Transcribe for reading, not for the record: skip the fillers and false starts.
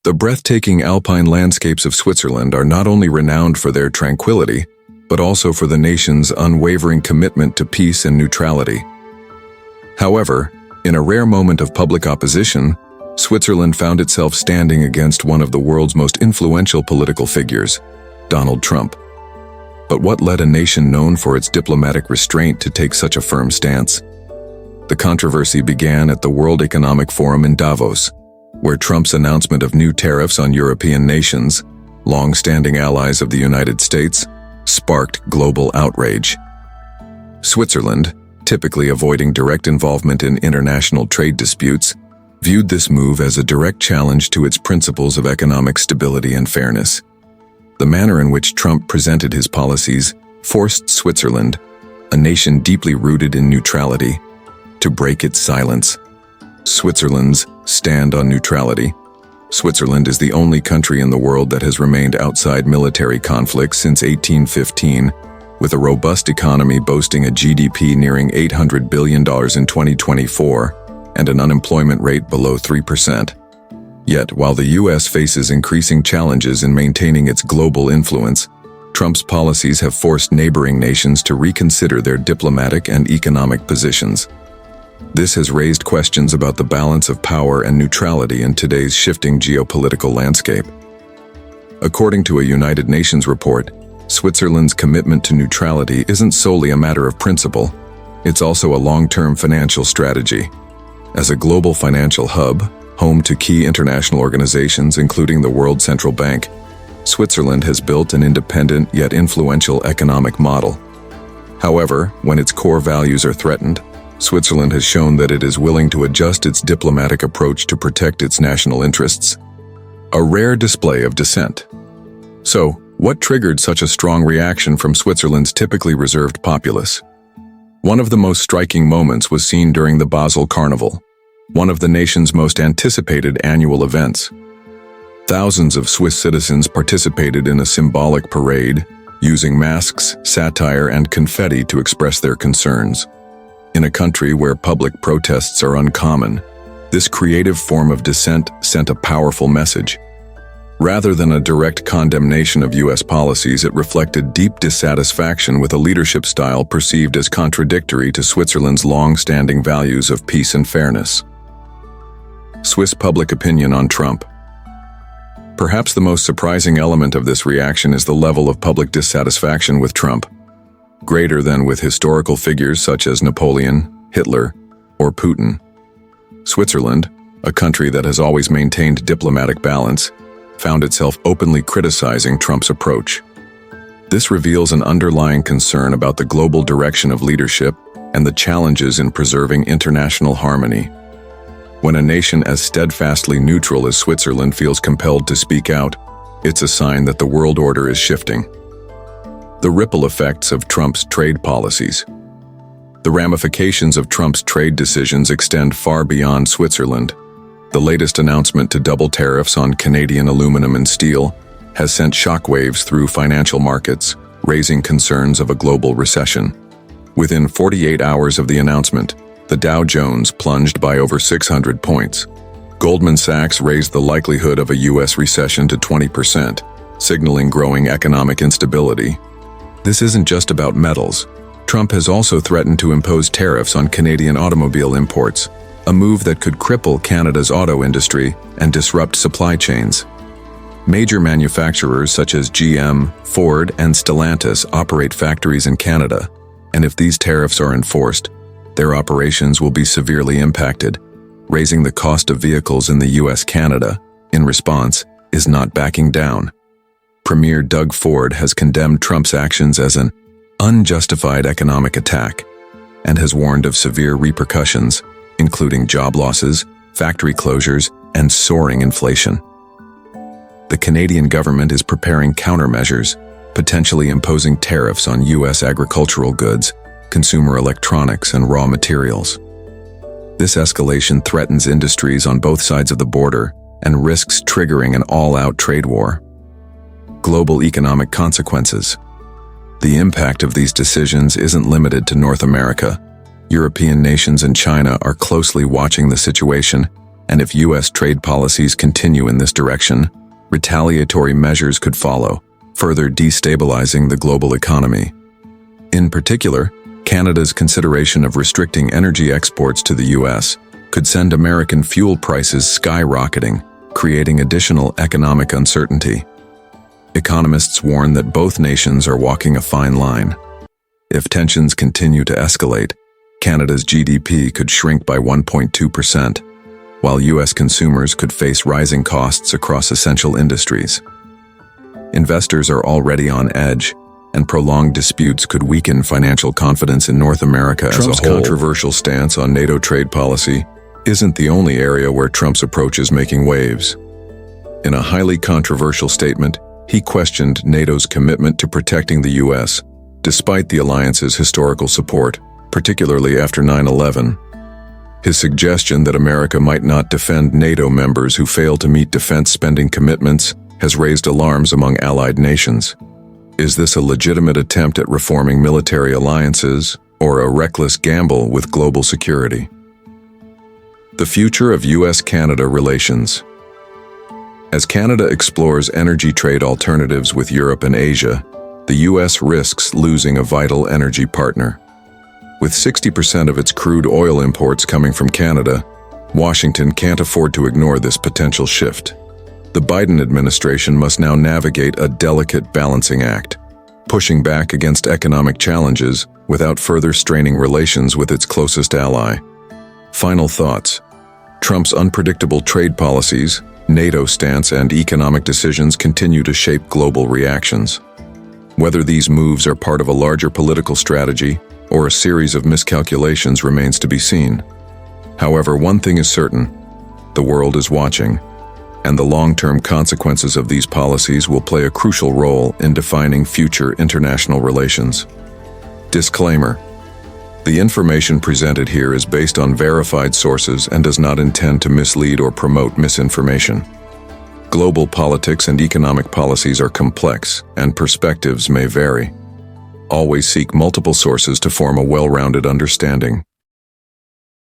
The breathtaking alpine landscapes of Switzerland are not only renowned for their tranquility, but also for the nation's unwavering commitment to peace and neutrality. However, in a rare moment of public opposition, Switzerland found itself standing against one of the world's most influential political figures, Donald Trump. But what led a nation known for its diplomatic restraint to take such a firm stance? The controversy began at the World Economic Forum in Davos, where Trump's announcement of new tariffs on European nations, long-standing allies of the United States, sparked global outrage. Switzerland, typically avoiding direct involvement in international trade disputes, viewed this move as a direct challenge to its principles of economic stability and fairness. The manner in which Trump presented his policies forced Switzerland, a nation deeply rooted in neutrality, to break its silence. Switzerland's stand on neutrality. Switzerland is the only country in the world that has remained outside military conflicts since 1815, with a robust economy boasting a GDP nearing $800 billion in 2024 and an unemployment rate below 3%. Yet, while the U.S. faces increasing challenges in maintaining its global influence, Trump's policies have forced neighboring nations to reconsider their diplomatic and economic positions. This has raised questions about the balance of power and neutrality in today's shifting geopolitical landscape. According to a United Nations report, Switzerland's commitment to neutrality isn't solely a matter of principle, it's also a long-term financial strategy. As a global financial hub, home to key international organizations including the World Central Bank, Switzerland has built an independent yet influential economic model. However, when its core values are threatened, Switzerland has shown that it is willing to adjust its diplomatic approach to protect its national interests. A rare display of dissent. So, what triggered such a strong reaction from Switzerland's typically reserved populace? One of the most striking moments was seen during the Basel Carnival, one of the nation's most anticipated annual events. Thousands of Swiss citizens participated in a symbolic parade, using masks, satire, and confetti to express their concerns. In a country where public protests are uncommon, this creative form of dissent sent a powerful message. Rather than a direct condemnation of U.S. policies, it reflected deep dissatisfaction with a leadership style perceived as contradictory to Switzerland's long-standing values of peace and fairness. Swiss public opinion on Trump. Perhaps the most surprising element of this reaction is the level of public dissatisfaction with Trump. Greater than with historical figures such as Napoleon, Hitler, or Putin. Switzerland, a country that has always maintained diplomatic balance, found itself openly criticizing Trump's approach. This reveals an underlying concern about the global direction of leadership and the challenges in preserving international harmony. When a nation as steadfastly neutral as Switzerland feels compelled to speak out, it's a sign that the world order is shifting. The ripple effects of Trump's trade policies. The ramifications of Trump's trade decisions extend far beyond Switzerland. The latest announcement to double tariffs on Canadian aluminum and steel has sent shockwaves through financial markets, raising concerns of a global recession. Within 48 hours of the announcement, the Dow Jones plunged by over 600 points. Goldman Sachs raised the likelihood of a U.S. recession to 20%, signaling growing economic instability. This isn't just about metals. Trump has also threatened to impose tariffs on Canadian automobile imports, a move that could cripple Canada's auto industry and disrupt supply chains. Major manufacturers such as GM, Ford, and Stellantis operate factories in Canada, and if these tariffs are enforced, their operations will be severely impacted, raising the cost of vehicles in the U.S. Canada, in response, is not backing down. Premier Doug Ford has condemned Trump's actions as an unjustified economic attack and has warned of severe repercussions, including job losses, factory closures, and soaring inflation. The Canadian government is preparing countermeasures, potentially imposing tariffs on U.S. agricultural goods, consumer electronics, and raw materials. This escalation threatens industries on both sides of the border and risks triggering an all-out trade war. Global economic consequences. The impact of these decisions isn't limited to North America. European nations and China are closely watching the situation, and if U.S. trade policies continue in this direction, retaliatory measures could follow, further destabilizing the global economy. In particular, Canada's consideration of restricting energy exports to the U.S. could send American fuel prices skyrocketing, creating additional economic uncertainty. Economists warn that both nations are walking a fine line. If tensions continue to escalate, Canada's GDP could shrink by 1.2%, while U.S. consumers could face rising costs across essential industries. Investors are already on edge, and prolonged disputes could weaken financial confidence in North America as a whole. Trump's controversial stance on NATO trade policy isn't the only area where Trump's approach is making waves. In a highly controversial statement, he questioned NATO's commitment to protecting the U.S., despite the alliance's historical support, particularly after 9/11. His suggestion that America might not defend NATO members who fail to meet defense spending commitments has raised alarms among allied nations. Is this a legitimate attempt at reforming military alliances, or a reckless gamble with global security? The future of U.S.-Canada relations. As Canada explores energy trade alternatives with Europe and Asia, the U.S. risks losing a vital energy partner. With 60% of its crude oil imports coming from Canada, Washington can't afford to ignore this potential shift. The Biden administration must now navigate a delicate balancing act, pushing back against economic challenges without further straining relations with its closest ally. Final thoughts. Trump's unpredictable trade policies, NATO stance, and economic decisions continue to shape global reactions. Whether these moves are part of a larger political strategy or a series of miscalculations remains to be seen. However, one thing is certain: the world is watching, and the long-term consequences of these policies will play a crucial role in defining future international relations. Disclaimer: the information presented here is based on verified sources and does not intend to mislead or promote misinformation. Global politics and economic policies are complex, and perspectives may vary. Always seek multiple sources to form a well-rounded understanding.